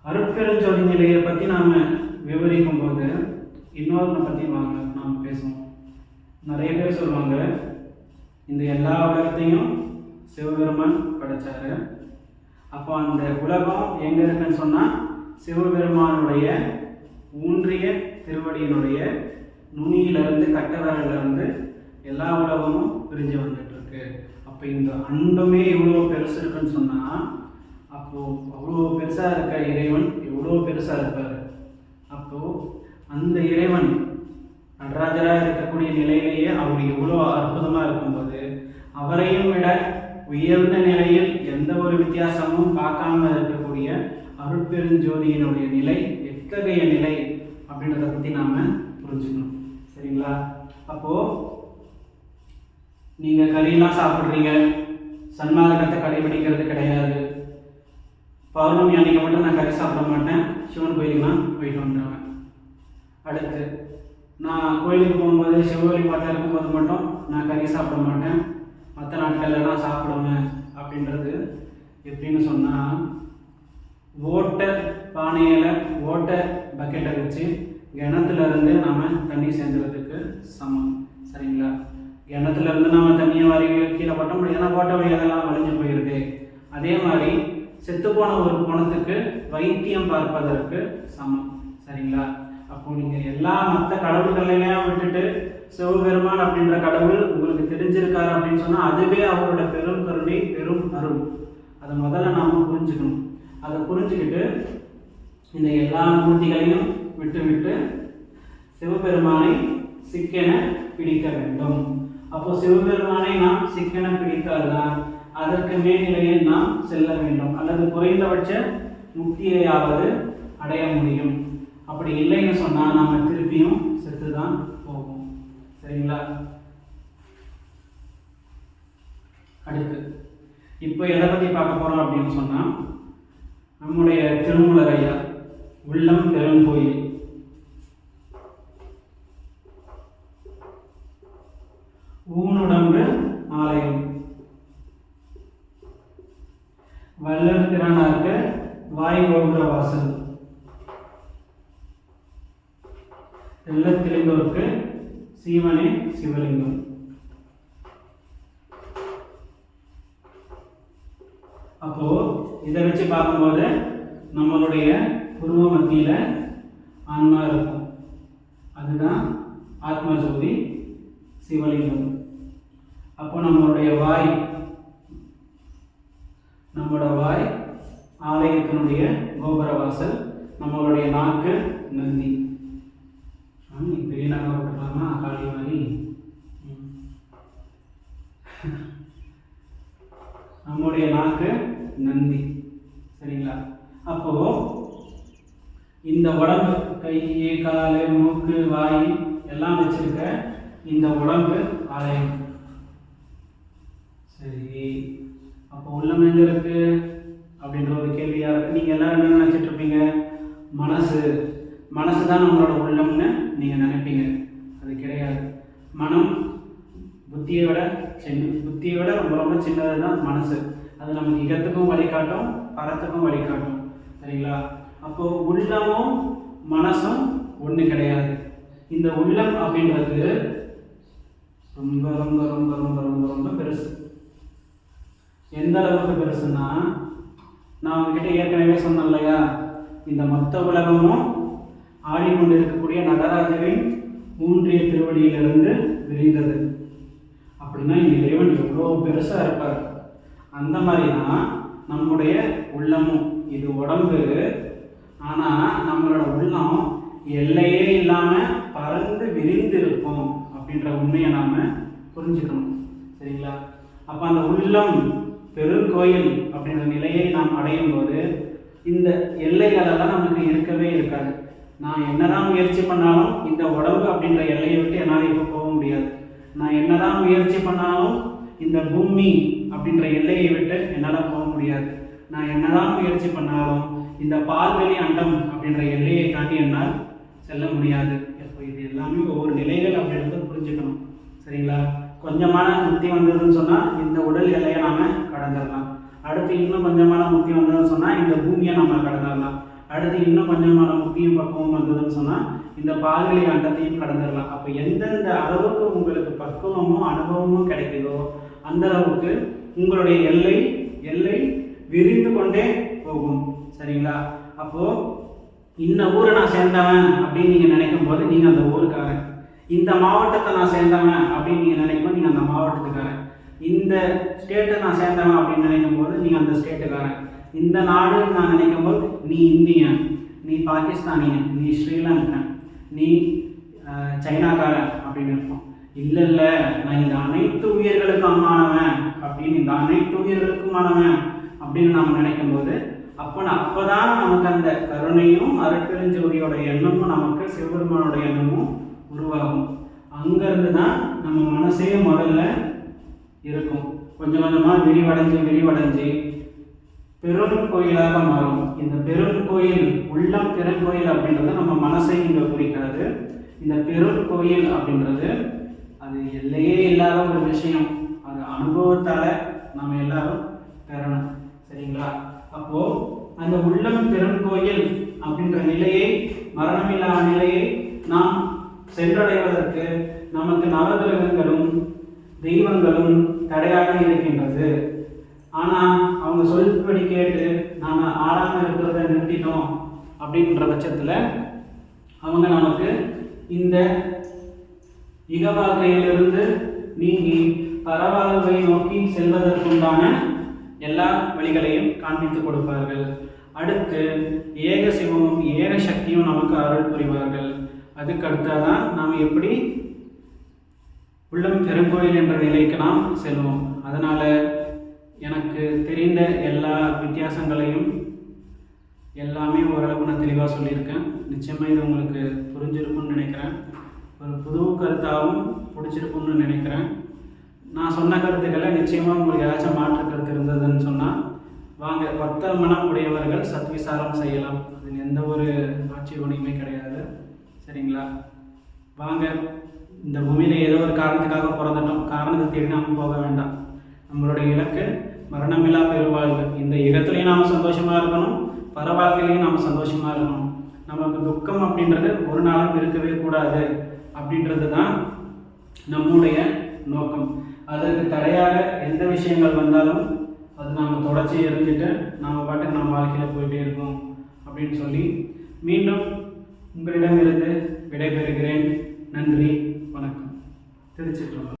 அருட்பெருஞ்சோதி நிலையை பற்றி நாம் விவரிக்கும் போது இன்னொருனை பற்றி நாம் பேசுவோம். நிறைய பேர் சொல்லுவாங்க, இந்த எல்லா உலகத்தையும் சிவபெருமான் படைச்சாரு. அப்போ அந்த உலகம் எங்கே இருக்குன்னு சொன்னால் சிவபெருமானுடைய ஊன்றிய திருவடியினுடைய நுனியிலிருந்து கட்டவரிலிருந்து எல்லா உலகமும் பிரிஞ்சு வந்துட்டுருக்கு. அப்போ இந்த அண்டமே இவ்வளோ பெருசு இருக்குன்னு சொன்னால் அப்போது அவ்வளோ பெருசாக இருக்க இறைவன் எவ்வளோ பெருசாக இருப்பார். அப்போது அந்த இறைவன் நடராஜராக இருக்கக்கூடிய நிலையிலேயே அவர் எவ்வளோ அற்புதமாக இருக்கும்போது அவரையும் விட உயர்ந்த நிலையில் எந்த ஒரு வித்தியாசமும் பார்க்காம இருக்கக்கூடிய அருட்பெருஞ்சோதியினுடைய நிலை எத்தகைய நிலை அப்படின்றத பற்றி நாம் புரிஞ்சுக்கணும். சரிங்களா? அப்போது நீங்கள் கறியெல்லாம் சாப்பிட்றீங்க, சன்மார்க்கத்தை கடைபிடிக்கிறது கிடையாது. பௌர்ணமி அன்னைக்கு மட்டும் நான் கறி சாப்பிட மாட்டேன், சிவன் கோயிலுக்குலாம் போயிட்டு வந்துடுவேன். அடுத்து நான் கோயிலுக்கு போகும்போது சிவ வழிபாட்டில் இருக்கும்போது மட்டும் நான் கறி சாப்பிட மாட்டேன், மற்ற நாட்கள்லாம் சாப்பிடுவேன். அப்படின்றது எப்படின்னு சொன்னால், ஓட்ட பானையில் ஓட்ட பக்கெட்டை வச்சு கிணத்துலேருந்து நாம் தண்ணி சேர்ந்துறதுக்கு சமம். சரிங்களா? கிணத்துலேருந்து நம்ம தண்ணியை வாரி கீழே போட்ட முடியும், ஏன்னா ஓட்ட வழி அதெல்லாம் வலிஞ்சு போயிடுது. அதே மாதிரி செத்துப்போன ஒரு பணத்துக்கு வைத்தியம் பார்ப்பதற்கு சமம். சரிங்களா? அப்போ நீங்கள் எல்லா மற்ற கடவுள்களையும் விட்டுட்டு சிவபெருமான் அப்படின்ற கடவுள் உங்களுக்கு தெரிஞ்சிருக்காரு அப்படின்னு சொன்னால் அதுவே அவரோட பெரும் கருணை, பெரும் அருள். அதை முதல்ல நாம் புரிஞ்சுக்கணும். அதை புரிஞ்சுக்கிட்டு இந்த எல்லா மூர்த்திகளையும் விட்டு சிவபெருமானை சிக்கென பிடிக்க வேண்டும். அப்போ சிவபெருமானை நாம் சிக்கென பிடித்தால்தான் அதற்கு மேல்நிலையில் நாம் செல்ல வேண்டும், அல்லது குறைந்தபட்ச முக்தியையாவது அடைய முடியும். அப்படி இல்லைன்னு சொன்னால் நாம் திருப்பியும் செத்து தான் போகும். சரிங்களா? அடுத்து இப்போ எதை பற்றி பார்க்க போகிறோம் அப்படின்னு சொன்னால், நம்முடைய திருமூலர் ஐயா உள்ளம் பெருங்கோயில் ஊனுடம்பு ஆலயம் வல்லர் திறனார்க்க வாய் கோபுர வாசல் எல்லாம் தெளிந்தோருக்கு சீவனே சிவலிங்கம். அப்போ இதை வச்சு பார்க்கும்போது நம்மளுடைய புருவ மத்தியில ஆன்மா இருக்கும், அதுதான் ஆத்ம ஜோதி சிவலிங்கம். அப்போ நம்மளுடைய வாய் ஆலயத்தினுடைய கோபுர வாசல், நம்மளுடைய நாக்கு நந்தி. பெரிய நாக போட்டுக்கலாமா காளி மாதிரி? நம்முடைய நாக்கு நந்தி. சரிங்களா? அப்போ இந்த உடம்பு கை, கால், மூக்கு, வாய் எல்லாம் வச்சிருக்க இந்த உடம்பு ஆலயம். சரி, அப்போ உள்ளம் எங்க இருக்கு அப்படின்ற ஒரு கேள்வியா இருக்கு. நீங்க எல்லாரும் என்ன நினைச்சிட்டு இருப்பீங்க? மனசு தான் நம்மளோட உள்ளம்னு நீங்க நினைப்பீங்க. அது கிடையாது. மனம் புத்தியை விட ரொம்ப ரொம்ப சின்னது தான் மனசு. அது நமக்கு இகத்துக்கும் வழிகாட்டும், பரத்துக்கும் வழிகாட்டும். சரிங்களா? அப்போ உள்ளமும் மனசும் ஒன்று கிடையாது. இந்த உள்ளம் அப்படின்றது ரொம்ப ரொம்ப ரொம்ப ரொம்ப ரொம்ப ரொம்ப பெருசு. எந்த அளவுக்கு பெருசுன்னா, நான் உங்ககிட்ட ஏற்கனவே சொன்னேன் இல்லையா, இந்த மொத்த உலகமும் ஆடிக்கொண்டு இருக்கக்கூடிய நடராஜரின் ஊன்றிய திருவடியிலிருந்து விரிந்தது. அப்படின்னா இந்த இறைவன் எவ்வளோ பெருசாக இருப்பார். அந்த மாதிரி தான் நம்முடைய உள்ளமும். இது உடம்பு, ஆனால் நம்மளோட உள்ளம் எல்லையே இல்லாமல் பறந்து விரிந்து இருக்கும் அப்படின்ற உண்மையை நாம் புரிஞ்சுக்கணும். சரிங்களா? அப்போ அந்த உள்ளம் பெருங்கோயில் அப்படின்ற நிலையை நாம் அடையும் போது இந்த எல்லைகளெல்லாம் நமக்கு இருக்கவே இருக்காது. நான் என்னதான் முயற்சி பண்ணாலும் இந்த உடம்பு அப்படின்ற எல்லையை விட்டு என்னால் இப்போ போக முடியாது. நான் என்னதான் முயற்சி பண்ணாலும் இந்த பூமி அப்படின்ற எல்லையை விட்டு என்னால் போக முடியாது. நான் என்னதான் முயற்சி பண்ணாலும் இந்த பால்வெளி அண்டம் அப்படின்ற எல்லையை தாண்டி என்னால் செல்ல முடியாது. இப்போ இது எல்லாமே ஒவ்வொரு நிலைகள் அப்படின்றத புரிஞ்சுக்கணும். சரிங்களா? கொஞ்சமான முக்தி வந்ததுன்னு சொன்னால் இந்த உடல் எல்லையை நாம் கடந்துடலாம். அடுத்து இன்னும் கொஞ்சமான முக்தி வந்ததுன்னு சொன்னால் இந்த பூமியை நம்ம கடந்துடலாம். அடுத்து இன்னும் கொஞ்சமான புத்தியும் பக்குவம் வந்ததுன்னு சொன்னால் இந்த பால்வெளி அண்டத்தையும் கடந்துடலாம். அப்போ எந்தெந்த அளவுக்கு உங்களுக்கு பக்குவமும் அனுபவமும் கிடைக்குதோ அந்த அளவுக்கு உங்களுடைய எல்லை விரிந்து கொண்டே போகும். சரிங்களா? அப்போது இந்த ஊரை நான் சேர்ந்தவன் அப்படின்னு நீங்கள் நினைக்கும் போது நீங்கள் அந்த ஊருக்காரன், இந்த மாவட்டத்தை நான் சேர்ந்தவன் அப்படின்னு நீங்கள் நினைக்கும் போது நீங்கள் அந்த மாவட்டத்துக்காரன், இந்த ஸ்டேட்டை நான் சேர்ந்தவன் அப்படின்னு நினைக்கும் போது நீங்கள் அந்த ஸ்டேட்டுக்காரன், இந்த நாடுன்னு நான் நினைக்கும் போது நீ இந்தியன், நீ பாகிஸ்தானியன், நீ ஸ்ரீலங்கன், நீ சைனாக்காரன் அப்படின்னு இருப்போம். இல்லை நான் இந்த அனைத்து உயிர்களுக்குமானவன் அப்படின்னு, இந்த அனைத்து உயிர்களுக்குமானவன் அப்படின்னு நாம் நினைக்கும் போது அப்போதான் நமக்கு அந்த கருணையும் அருட்பெருஞ்சோதியோட எண்ணமும் நமக்கு சிவபெருமானோட எண்ணமும் உருவாகும். அங்கேருந்து தான் நம்ம மனசே முதல்ல இருக்கும். கொஞ்சம் கொஞ்சமாக விரிவடைஞ்சு பெரும் கோயிலாக மாறும். இந்த பெரும் கோயில், உள்ளம் பெருங்கோயில் அப்படின்றது நம்ம மனசை இங்கே குறிக்காது. இந்த பெரும் கோயில் அப்படின்றது அது எல்லையே இல்லாத ஒரு விஷயம். அது அனுபவத்தால் நம்ம எல்லாரும் பெறணும். சரிங்களா? அப்போது அந்த உள்ளம் பெருங்கோயில் அப்படின்ற நிலையை, மரணமில்லா நிலையை நாம் சென்றடைவதற்கு நமக்கு நவகிரகங்களும் தெய்வங்களும் தடையாக இருக்கின்றது. ஆனால் அவங்க சொல்படி கேட்டு நாம் ஆடாமல் இருக்கிறத நிறுத்திட்டோம் அப்படின்ற பட்சத்தில் அவங்க நமக்கு இந்த இகவாழ்க்கையிலிருந்து நீங்கி பரவாழ்வை நோக்கி செல்வதற்குண்டான எல்லா வழிகளையும் காண்பித்து கொடுப்பார்கள். அடுத்து ஏக சிவமும் ஏக சக்தியும் நமக்கு அருள் புரிவார்கள். அதுக்கு அடுத்ததான் நாம் எப்படி உள்ளம் பெருங்கோயில் என்ற நிலைக்கு நாம் செல்வோம். அதனால் எனக்கு தெரிந்த எல்லா வித்தியாசங்களையும் எல்லாமே ஓரளவு நான் தெளிவாக சொல்லியிருக்கேன். நிச்சயமாக இது உங்களுக்கு புரிஞ்சிருக்கும்னு நினைக்கிறேன். ஒரு புது கருத்தாகவும் பிடிச்சிருக்கும்னு நினைக்கிறேன். நான் சொன்ன கருத்துக்களை நிச்சயமாக உங்களுக்கு ஏதாச்சும் மாற்று கருத்து இருந்ததுன்னு சொன்னால் வாங்க, ஒத்த மனம் உடையவர்கள் சத்விசாரம் செய்யலாம். அதில் எந்த ஒரு ஆட்சேபனையுமே கிடையாது. சரிங்களா? வாங்க, இந்த பூமியில் ஏதோ ஒரு காரணத்துக்காக பிறந்துட்டோம், காரணத்தை தேடி நாம் போக வேண்டாம். நம்மளுடைய இலக்கு மரணமில்லா பெருவாழ்வு. இந்த யுகத்துலேயும் நாம் சந்தோஷமாக இருக்கணும், பரவாழ்க்கையிலையும் நாம் சந்தோஷமாக இருக்கணும். நமக்கு துக்கம் அப்படின்றது ஒரு நாளும் இருக்கவே கூடாது அப்படின்றது தான் நம்முடைய நோக்கம். அதற்கு தடையாக எந்த விஷயங்கள் வந்தாலும் அது நாம் தொடர்ச்சி எரிஞ்சிட்டு நாம் பாட்டுக்கு நம்ம வாழ்க்கையில் போயிட்டே இருக்கோம் அப்படின்னு சொல்லி மீண்டும் உங்களிடமிருந்து விடைபெறுகிறேன். நன்றி, வணக்கம். திருச்சிற்றம்பலம்.